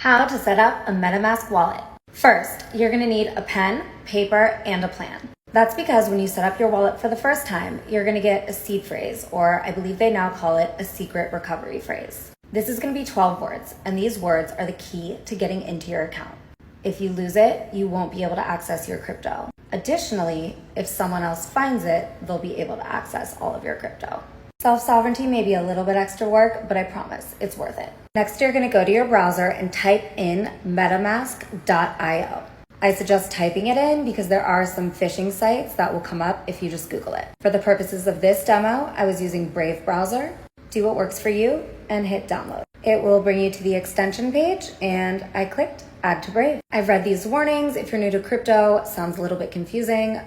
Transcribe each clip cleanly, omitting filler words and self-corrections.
How to set up a MetaMask wallet. First, you're going to need a pen, paper, and a plan. That's because when you set up your wallet for the first time, you're going to get a seed phrase, or I believe they now call it a secret recovery phrase. This is going to be 12 words, and these words are the key to getting into your account. If you lose it, you won't be able to access your crypto. Additionally, if someone else finds it, they'll be able to access all of your crypto. Self-sovereignty may be a little bit extra work, but I promise it's worth it. Next, you're going to go to your browser and type in metamask.io. I suggest typing it in because there are some phishing sites that will come up if you just Google it. For the purposes of this demo, I was using Brave browser. Do what works for you and hit download. It will bring you to the extension page and I clicked add to Brave. I've read these warnings. If you're new to crypto, it sounds a little bit confusing,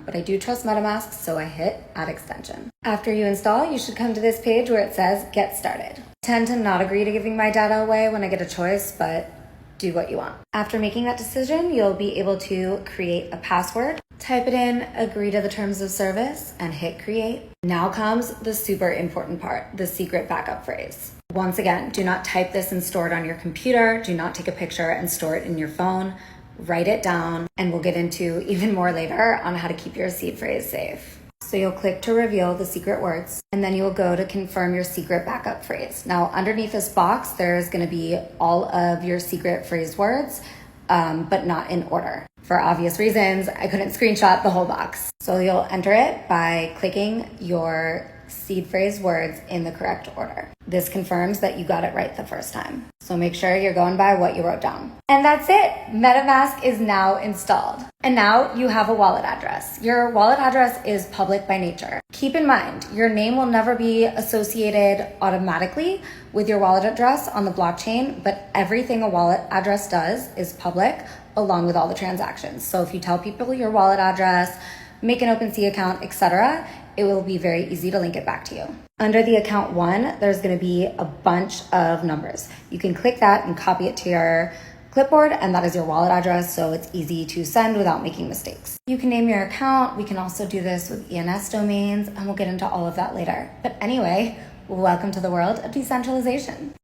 but I do trust MetaMask, so I hit add extension. After you install, you should come to this page where it says get started. I tend to not agree to giving my data away when I get a choice, but do what you want. After making that decision, you'll be able to create a password, type it in, agree to the terms of service, and hit create. Now comes the super important part, the secret backup phrase. Once again, do not type this and store it on your computer. Do not take a picture and store it in your phone. Write it down, and we'll get into even more later on how to keep your seed phrase safe. So you'll click to reveal the secret words, and then you'll go to confirm your secret backup phrase. Now, underneath this box, there's going to be all of your secret phrase words, but not in order. For obvious reasons, I couldn't screenshot the whole box. So you'll enter it by clicking your seed phrase words in the correct order. This confirms that you got it right the first time. So make sure you're going by what you wrote down. And that's it. MetaMask is now installed. And now you have a wallet address. Your wallet address is public by nature. Keep in mind, your name will never be associated automatically with your wallet address on the blockchain, but everything a wallet address does is public along with all the transactions. So if you tell people your wallet address, make an OpenSea account, etc., it will be very easy to link it back to you. Under the account one, there's going to be a bunch of numbers. You can click that and copy it to your clipboard, and that is your wallet address, so it's easy to send without making mistakes. You can name your account. We can also do this with ENS domains, and we'll get into all of that later. But anyway, welcome to the world of decentralization.